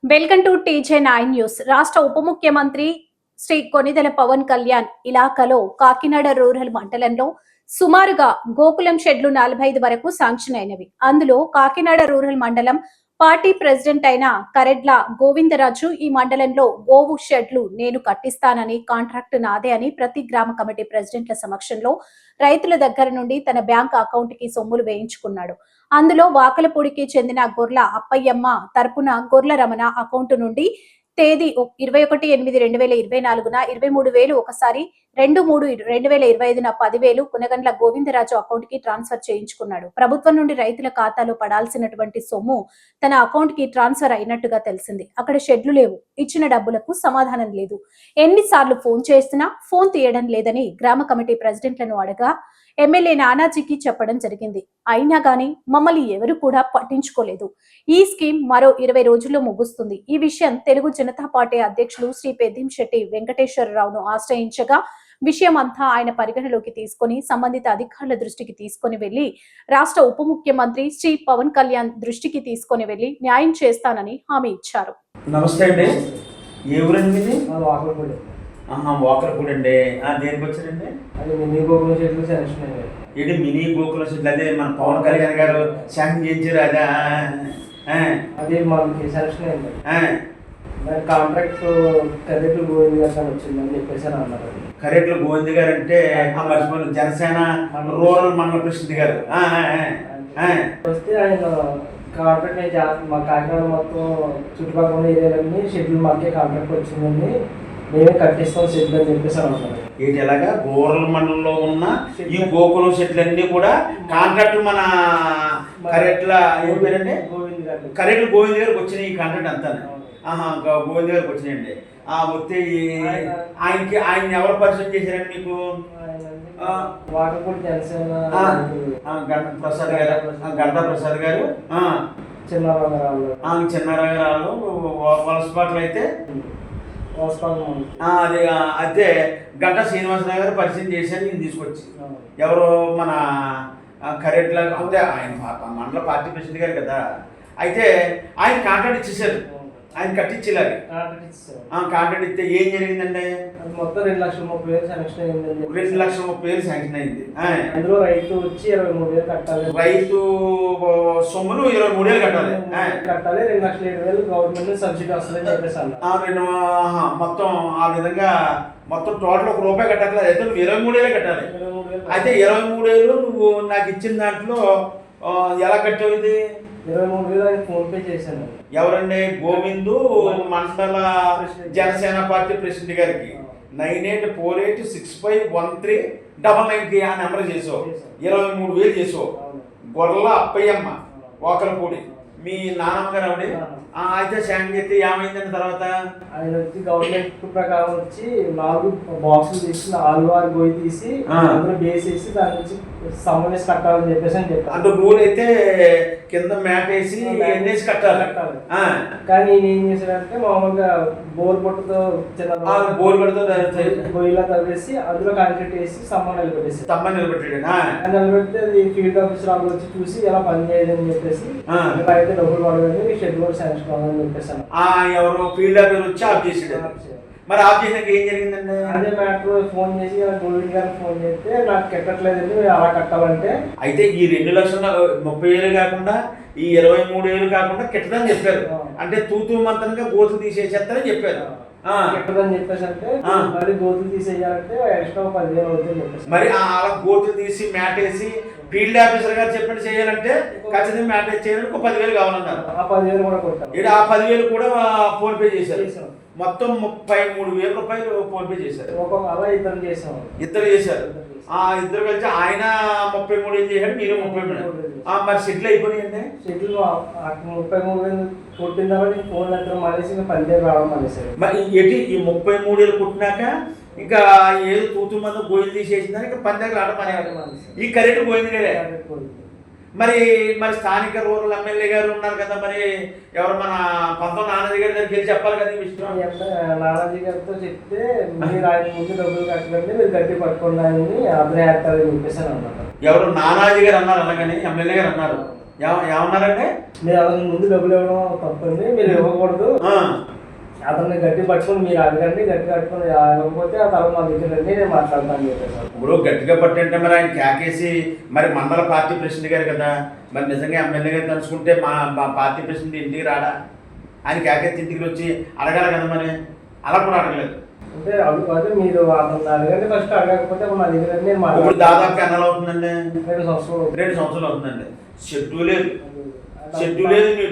Welcome to TJ9 news. రాష్ట్ర ఉప ముఖ్యమంత్రి శ్రీ కొనిదెల పవన్ కళ్యాణ్ ఇలాకాలో కాకినాడ రూరల్ మండలంలో సుమారుగా గోకులం షెడ్లు 45 వరకు శాంక్షన్ అయినవి. అందులో కాకినాడ రూరల్ మండలం పార్టీ ప్రెసిడెంట్ అయిన కరెడ్ల గోవిందరాజు ఈ మండలంలో గోవు షెడ్లు నేను కట్టిస్తానని, కాంట్రాక్ట్ నాదే అని ప్రతి గ్రామ కమిటీ ప్రెసిడెంట్ల సమక్షంలో రైతుల దగ్గర నుండి తన బ్యాంక్ అకౌంట్ కి సొమ్ములు వేయించుకున్నాడు. అందులో వాకలపూడికి చెందిన గొర్ల అప్పయ్యమ్మ తరపున గొర్ల రమణ అకౌంట్ నుండి తేదీ 21/8/2024న 23,000 ఒకసారి, 2/3/2025న 10,000 కునగండ్ల గోవిందరాజు అకౌంట్ కి ట్రాన్స్ఫర్ చేయించుకున్నాడు. ప్రభుత్వం నుండి రైతుల ఖాతాలో పడాల్సినటువంటి సొమ్ము తన అకౌంట్ కి ట్రాన్స్ఫర్ అయినట్టుగా తెలిసింది. అక్కడ షెడ్లు లేవు, ఇచ్చిన డబ్బులకు సమాధానం లేదు. ఎన్నిసార్లు ఫోన్ చేసినా ఫోన్ తీయడం లేదని గ్రామ కమిటీ ప్రెసిడెంట్లను అడగా ఎమ్మెల్యే నానాజీకి చెప్పడం జరిగింది. అయినా గానీ మమ్మల్ని ఎవరు కూడా పట్టించుకోలేదు. ఈ స్కీమ్ మరో 20 రోజుల్లో ముగుస్తుంది. ఈ విషయం తెలుగు జనతా పార్టీ అధ్యక్షులు శ్రీ పెద్దింశెట్టి వెంకటేశ్వరరావును ఆశ్రయించగా విషయం అంతా ఆయన పరిగణలోకి తీసుకొని సంబంధిత అధికారుల దృష్టికి తీసుకొని వెళ్లి రాష్ట్ర ఉప ముఖ్యమంత్రి శ్రీ పవన్ కళ్యాణ్ దృష్టికి తీసుకొని వెళ్లి న్యాయం చేస్తానని హామీ ఇచ్చారు. నమస్తే అండి. ఏ ఊరండి మీది? వాకర్పూడి అండి. దేనికి వచ్చారండి? అది మినీ గోకుల షెడ్లు శాంక్షన్ అయ్యాయి. ఏంటి మినీ గోకుల షెడ్లు? అదే మన పవన్ కళ్యాణ్ గారు శాంక్షన్ చేయించారు అదా? అది మనకి శాంక్షన్ అయింది. దాని కాంట్రాక్ట్ కరెక్ట్ గోవింద్ గారు వచ్చిందని చెప్పేసి అన్నారు. కరెక్ట్ గోవింద్ గారు అంటే మర్చిపోయిన జనసేన రూరల్ మండల ప్రెసిడెంట్ గారు వస్తే ఆయన కాంట్రాక్ట్ నేను మా కాకినాడ మొత్తం చుట్టుపక్కల ఏరియాలన్నీ షెడ్యూల్ మాకే కాంట్రాక్ట్ వచ్చిందండి, మేమే కట్టిస్తాం షెడ్ అని చెప్పేసి అన్నారు. ఏంటి ఎలాగా రూరల్ మండలంలో ఉన్న ఈ గోకులం షెడ్లు అన్ని కూడా కాంట్రాక్ట్ మన కరెక్ట్ల ఏం పేరండి? కరెక్ట్ గోవింద్ గారికి వచ్చినాయి. ఈ కాంట్రాక్ట్ అంతా గోవింద్ గారికి వచ్చినాయండి. వస్తే ఆయన ఎవరు పరిచయం చేశారండి మీకు? గంటా ప్రసాద్ గారు, చిన్నారావు వలసపాట్లు అయితే అది అయితే గంటా శ్రీనివాసరావు గారు పరిచయం చేశారు. నేను తీసుకొచ్చి ఎవరు మన కరెక్ట్లా అంటే ఆయన మండల పార్టీ ప్రెసిడెంట్ గారు కదా. అయితే ఆయన కాంట్రాక్ట్ ఇచ్చేసారు, ఆయన కట్టించేలాగా కాంట్రాక్ట్ ఇస్తే ఏం జరిగిందండి? మొత్తం 2,30,000 శాంక్షన్ అయింది. 2,30,000 శాంక్షన్ అయింది. అందులో రైతు వచ్చి 23,000 కట్టాలి. రైతు సొమ్ములు 23,000 కట్టాలి. 2,07,000 గవర్నమెంట్ సబ్సిడీ వస్తుందని చెప్పేసి అన్నారు. మొత్తం ఆ విధంగా మొత్తం టోటల్ ₹1 కట్టాలి. అయితే నువ్వు 23,000 కట్టాలి. అయితే 23,000 నువ్వు నాకు ఇచ్చిన దాంట్లో ఎలా కట్టావు? ఇది 23,000 ఫోన్ పే చేశాను. ఎవరండి? గోవిందు మండల జనసేన పార్టీ ప్రెసిడెంట్ గారికి 9848651399 ఆ నెంబర్ చేసావు. 23,000 చేసావు. గొర్ల అప్పయ్యమ్మ వాకలపూడి మీ నాన్నమ్మ గారు ఆవిడ. అయితే శాంక్షన్ చేస్తే ఏమైందని తర్వాత ఆయన వచ్చి గవర్నమెంట్ ప్రకారం వచ్చి 4 బాక్సులు తీసి 4 గోయి తీసి అందులో వేసేసి దాని నుంచి సమ్మేసి కట్టాలని చెప్పేసి అని చెప్పారు. అంటే రూల్ అయితే కింద మ్యాట్ వేసి ఎన్నేసి కట్టాలి. కానీ నేను ఏం చేశానంటే మామూలుగా బోర్ పొట్టుతో బోర్ పొట్టుతో గొయ్యిలా తవ్వేసి అందులో కాంక్రీట్ వేసి స్తంభం నిలబెట్టాడు. నిలబెడితే అది ఫీల్డ్ ఆఫీసర్ వాళ్ళు వచ్చి చూసి ఎలా పని చేయదని చెప్పేసి అయితే డబ్బులు పడదని షెడ్ కూడా శాంక్షన్ అవ్వాలని చెప్పేసాను. ఎవరు ఫీల్డ్ ఆఫీసర్ వచ్చి ఆఫ్ చేసాడు. మరి ఆఫ్ చేసినాక ఏం జరిగిందండి? అదే మ్యాటర్ ఫోన్ చేసి గోవింద్ గారికి ఫోన్ చేస్తే నాకు కట్టట్లేదండి, అలా కట్టాలంటే అయితే ఈ 2,30,000 కాకుండా ఈ 23,000 కాకుండా కిట్టదని చెప్పారు. అంటే తూతూ మంత్రంగా గోతులు తీసేసేస్తారని చెప్పారు. కిట్టదని చెప్పేసి అంటే మరి గోతులు తీసేయాలంటే ఎక్స్ట్రా 10,000 అవుతుంది చెప్పేసి మరి అలా గోతులు తీసి మ్యాట్ వేసి ఫీల్డ్ ఆఫీసర్ గారు చెప్పినట్టు చేయాలంటే ఖచ్చితంగా మ్యాట్ చేయాలంటే 10,000 కావాలన్నారు. ఆ 10,000 కూడా కొట్టారు. ఆ 10,000 కూడా ఫోన్ పే చేశారు. మొత్తం 33,000 ఫోన్ పే చేశారు. అలా ఇద్దరు చేశారు. ఇద్దరు కలిసి ఆయన 33,000 చేశాడు, మీరు 33,000. మరి సెటిల్ అయిపోయినాయండి. సెటిల్ 33,000 కొట్టిన తర్వాత ఫోన్ ఎత్తడం మానేసి 10,000 రావడం మానేశారు. మరి ఏంటి ఈ 33,000 కొట్టినాక ఇంకా ఏదో తూతు మంది గోయిలు తీసేసిందని ఇంకా 10,000 ఆడడం మానేవారు. ఈ కరెక్ట్ గోయింది కదా. మరి స్థానిక రూరల్ ఎమ్మెల్యే గారు ఉన్నారు కదా, మరి ఎవరు మన పంతం నానాజీ గారి దగ్గరికి వెళ్ళి చెప్పాలి కదా ఈ విషయం. నానాజీ గారితో చెప్తే మీరు ఆయన ముందు డబ్బులు కట్టకండి, మీరు గట్టి పట్టుకున్నారని అతనే వేస్తారని చెప్పేసి అన్నారు. ఎవరు? నానాజీ గారు అన్నారు. అలాగని ఎమ్మెల్యే గారు అన్నారు. ఏమన్నారంటే మీరు అతనికి ముందు డబ్బులు ఇవ్వడం తప్పండి, మీరు ఇవ్వకూడదు, అతన్ని గట్టి పట్టుకుని మీరు అడగండి, గట్టి పట్టుకుని ఇవ్వకపోతే ఆ తర్వాత మా దగ్గర రండి, నేను మాట్లాడతాను చెప్పేసి. ఇప్పుడు గట్టిగా పట్టంటే మరి ఆయన కేకేసి మరి మండల పార్టీ ప్రెసిడెంట్ గారు కదా, మరి నిజంగా ఎమ్మెల్యే గారు కలుసుకుంటే మా పార్టీ ప్రెసిడెంట్ ఇంటికి రాడా? ఆయన కేకేసి ఇంటికి వచ్చి అడగాలి కదా, మరి అలా కూడా అడగలేదు. అంటే అడుగుతే మీరు అతను అడగండి, ఫస్ట్ అడగకపోతే మా దగ్గర రండి, నేను ఇప్పుడు మాట్లాడతాను. దాదాపు ఎన్నాళ్ళు అవుతుందండి? 2 సంవత్సరాలు. 2 సంవత్సరాలు అవుతుందండి. షెడ్యూల్ లేదు, షెడ్యూల్ లేదు, మీ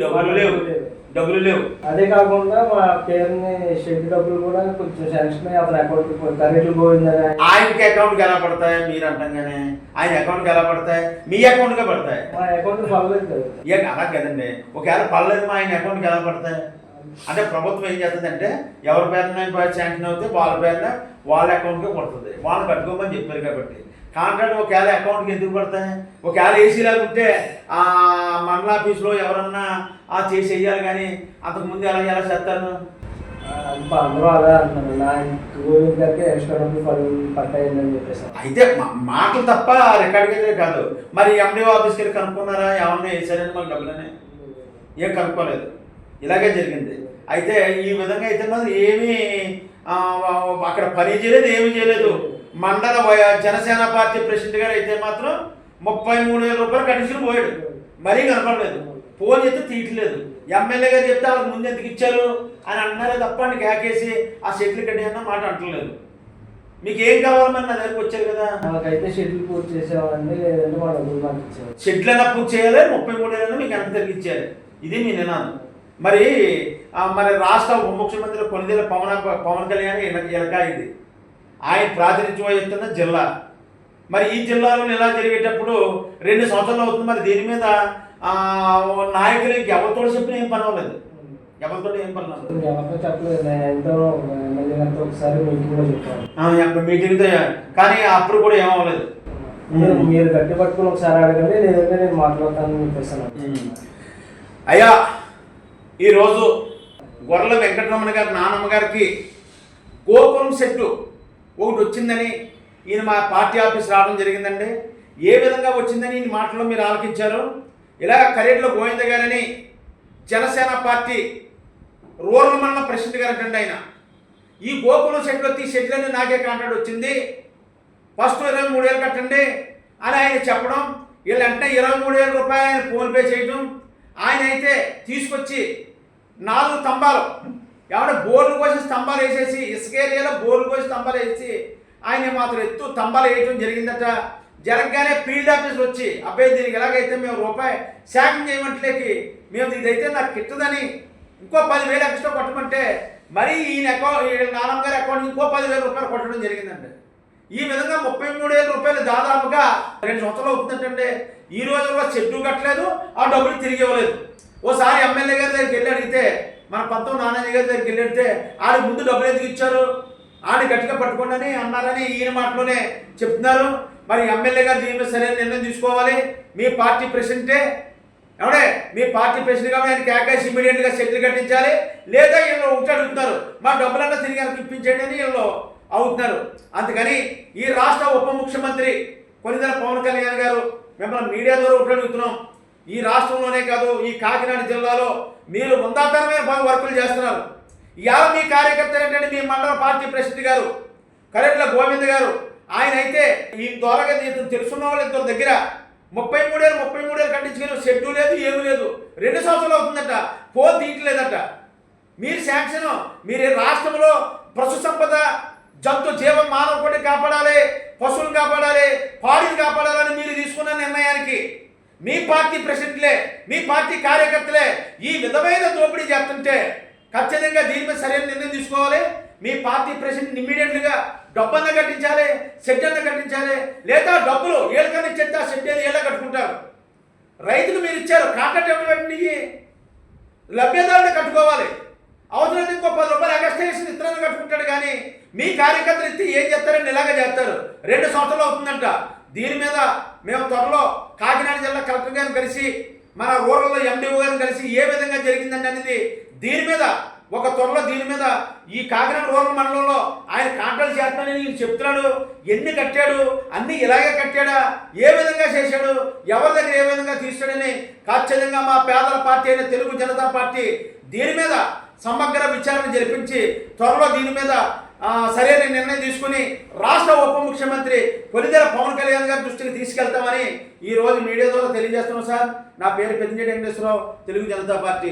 డబ్బులు లేవు. అదే కాకుండా మా పేరుని షెడ్ డబ్బులు కూడా కొంచెం శాంక్షన్ అయ్యి అతని అకౌంట్ కరెంట్లు పోయిందని. ఆయనకి అకౌంట్కి ఎలా పడతాయి మీరు అంటాగానే? ఆయన అకౌంట్కి ఎలా పడతాయి? మీ అకౌంట్కే పడతాయి. మా అకౌంట్ పడలేదు కదా. అలా కదండి, ఒకవేళ పడలేదు మా ఆయన అకౌంట్కి ఎలా పడతాయి అంటే ప్రభుత్వం ఏం చేస్తుందంటే ఎవరి పేరున శాంక్షన్ అవుతే వాళ్ళ పేరున వాళ్ళ అకౌంట్కే పడుతుంది. వాళ్ళు కట్టుకోమని చెప్పారు కాబట్టి. కాంట్రాక్ట్ ఒకవేళ అకౌంట్కి ఎందుకు పడతాయి? ఒకవేళ ఏసీలాగా ఉంటే ఆ మండల ఆఫీస్లో ఎవరన్నా చేసి వెయ్యాలి, కానీ అంతకుముందు ఎలా చేస్తారు? అందరూ అదే అంటున్నారు, నా గోవింద్ గారికి ఎక్స్ట్రా డబ్బులు పట్టాయిందని చెప్పేసి. అయితే మాటలు తప్ప రికార్డుకి కాదు. మరి ఎండిఓ ఆఫీస్కి వెళ్ళి కనుక్కున్నారా ఏమన్నా వేసారని మాకు డబ్బులని? ఏం కనుక్కోలేదు. ఇలాగే జరిగింది. అయితే ఈ విధంగా అయితే మాత్రం ఏమీ అక్కడ పని చేయలేదు, ఏమీ చేయలేదు. మండల జనసేన పార్టీ ప్రెసిడెంట్ గారు అయితే మాత్రం 33,000 రూపాయలు కట్టించుకుని పోయాడు. మరీ కనపడలేదు, ఫోన్ చేస్తే తీయట్లేదు. ఎమ్మెల్యే గారు చెప్తే వాళ్ళకి ముందు ఎందుకు ఇచ్చారు అని అంటున్నారే తప్ప అని కేకేసి ఆ షెడ్లు కట్టి అన్న మాట అంటలేదు. మీకు ఏం కావాలమని నా దగ్గరికి వచ్చారు కదా. మాకైతే షెడ్యూల్ పూర్తి చేసేవాళ్ళండి, లేదంటే మా డబ్బులు మాకు ఇచ్చారు. షెడ్లు అయినా పూర్తి చేయాలి, 33,000 మీకు ఎంత తిరిగి ఇచ్చారు. ఇది మీ నినాదం. మరి రాష్ట్ర ఉప ముఖ్యమంత్రి కొనిదేల పవన్ కళ్యాణ్ ఎలక ఇది ఆయన ప్రాతినిధ్యం వహిస్తున్న జిల్లా. మరి ఈ జిల్లాలో ఇలా జరిగేటప్పుడు 2 సంవత్సరాలు అవుతుంది. మరి దీని మీద నాయకులు ఎవరితో చెప్పిన ఏం పని అవ్వలేదు, ఎవరితో ఏం పని అవ్వలేదు. ఎవరితో చెప్పలేదు, నేను ఒకసారి మీటింగ్ కూడా చెప్పాను, మీటింగ్తో, కానీ అప్పుడు కూడా ఏమవ్వలేదు. మీరు గట్టి పట్టుకుని ఒకసారి అడగండి, లేదంటే నేను మాట్లాడతానని చెప్పేస్తాను. అయ్యా, ఈరోజు గొర్రెల వెంకటరమణ గారి నానమ్మ గారికి గోకులం సెట్టు ఒకటి వచ్చిందని ఈయన మా పార్టీ ఆఫీస్ రావడం జరిగిందండి. ఏ విధంగా వచ్చిందని ఈయన మాటలో మీరు ఆలకించారు. ఇలా కరేట్ల గోవింద గారని జనసేన పార్టీ రూరల్ మండల ప్రెసిడెంట్ గారు అంటే ఆయన ఈ గోకులం సెట్లు వచ్చి షెడ్లన్నీ నాకే కాంట్రాక్ట్ వచ్చింది, ఫస్ట్ 23,000 కట్టండి అని ఆయన చెప్పడం, వీళ్ళంటే 23,000 రూపాయలు ఆయన ఫోన్పే చేయడం. ఆయన అయితే తీసుకొచ్చి 4 స్తంభాలు ఎవడ బోర్లు కోసి స్తంభాలు వేసేసి, ఇసుక ఏరియాలో బోర్లు కోసి స్తంభాలు వేసి ఆయన మాత్రం ఎత్తు స్తంభాలు వేయటం జరిగిందట. జరగగానే ఫీల్డ్ ఆఫీస్ వచ్చి అబ్బాయి దీనికి ఎలాగైతే మేము రూపాయి శాంక్షన్ చేయమంటలేకి మేము ఇదైతే నాకు కిట్టదని ఇంకో 10,000 ఎక్స్ట్రా కొట్టమంటే మరి ఈయన అకౌంట్ నానమ్మ గారి అకౌంట్ ఇంకో 10,000 రూపాయలు కొట్టడం జరిగిందండి. ఈ విధంగా 33,000 రూపాయలు దాదాపుగా 2 సంవత్సరాలు అవుతుందంటే ఈ రోజుల్లో చెట్టు కట్టలేదు, ఆ డబ్బులు తిరిగి ఇవ్వలేదు. ఓసారి ఎమ్మెల్యే గారి దగ్గరికి వెళ్ళి అడిగితే, మన పంతం నాన్నయ్య గారి దగ్గరికి వెళ్ళి అడిగితే ఆడి ముందు డబ్బులు ఎందుకు ఇచ్చారు, ఆడి గట్టిగా పట్టుకోండి అన్నారని ఈయన మాటలోనే చెప్తున్నారు. మరి ఎమ్మెల్యే గారు దీని మీద సరైన నిర్ణయం తీసుకోవాలి. మీ పార్టీ ప్రెసిడెంటే ఎవడే, మీ పార్టీ ప్రెసిడెంట్ కాబట్టి ఆయన కేకేసి ఇమీడియట్గా సెటిల్ కట్టించాలి, లేదా వీళ్ళు ఒకటి అడుగుతున్నారు మా డబ్బులన్నా తిరిగి వెనక్కి ఇప్పించండి అని వీళ్ళు అవుతున్నారు. అందుకని ఈ రాష్ట్ర ఉప ముఖ్యమంత్రి కొనిదెల పవన్ కళ్యాణ్ గారు మిమ్మల్ని మీడియా ద్వారా ఒకటి అడుగుతున్నాం. ఈ రాష్ట్రంలోనే కాదు, ఈ కాకినాడ జిల్లాలో మీరు ముందాతరమైన వర్కులు చేస్తున్నారు. ఇవాళ మీ కార్యకర్తలు ఏంటంటే మీ మండల పార్టీ ప్రెసిడెంట్ గారు కరెట్ల గోవింద్ గారు, ఆయన అయితే ఈ ద్వారా తెలుసున్న వాళ్ళు ఇద్దరు దగ్గర 33,000 కట్టించుకుని షెడ్యూల్ లేదు, ఏమీ లేదు. 2 సంవత్సరాలు అవుతుందట, ఫోన్ తీయట్లేదట. మీరు శాంక్షన్, మీరు రాష్ట్రంలో పశు సంపద, జంతు జీవం, మానవ కోటి కాపాడాలి, పశువులు కాపాడాలి, పాడిని కాపాడాలని మీరు తీసుకున్న నిర్ణయానికి మీ పార్టీ ప్రెసిడెంట్లే, మీ పార్టీ కార్యకర్తలే ఈ విధమైన దోపిడీ చేస్తుంటే ఖచ్చితంగా దీని మీద సరైన నిర్ణయం తీసుకోవాలి. మీ పార్టీ ప్రెసిడెంట్ ఇమ్మీడియట్గా డబ్బన్నా కట్టించాలి, షెడ్ అన్న కట్టించాలి, లేదా డబ్బులు ఏళ్ళకన్నా ఇచ్చేస్తే ఆ షెడ్ ఏళ్ళ కట్టుకుంటారు. రైతులు మీరు ఇచ్చారు కాంట్రాక్ట్ ఇవ్వండి, లభ్యదారుని కట్టుకోవాలి. అవసరం ఇంకో 10 రూపాయలు ఎక్స్ట్రా చేసి ఇతరులను కట్టుకుంటాడు. కానీ మీ కార్యకర్తలు ఇస్తే ఏం చేస్తారని ఇలాగే చేస్తారు. 2 సంవత్సరాలు అవుతుందంట. దీని మీద మేము త్వరలో కాకినాడ జిల్లా కలెక్టర్ గారిని కలిసి, మన రూరల్లో ఎండిఓ గారిని కలిసి ఏ విధంగా జరిగిందండి అనేది దీని మీద ఒక త్వరలో దీని మీద ఈ కాకినాడ రూరల్ మండలంలో ఆయన కాంట్రాక్ట్ చేస్తానని ఈయన చెప్తున్నాడు. ఎన్ని కట్టాడు, అన్ని ఇలాగే కట్టాడా, ఏ విధంగా చేశాడు, ఎవరి దగ్గర ఏ విధంగా తీసాడని ఖచ్చితంగా మా పేదల పార్టీ అయిన తెలుగు జనతా పార్టీ దీని మీద సమగ్ర విచారణ జరిపించి త్వరలో దీని మీద సరైన నిర్ణయం తీసుకుని రాష్ట్ర ఉప ముఖ్యమంత్రి కొనిదెల పవన్ కళ్యాణ్ గారి దృష్టికి తీసుకెళ్తామని ఈరోజు మీడియా ద్వారా తెలియజేస్తున్నాం సార్. నా పేరు పెద్దింజేటి వెంకటేశ్వరరావు, తెలుగు జనతా పార్టీ.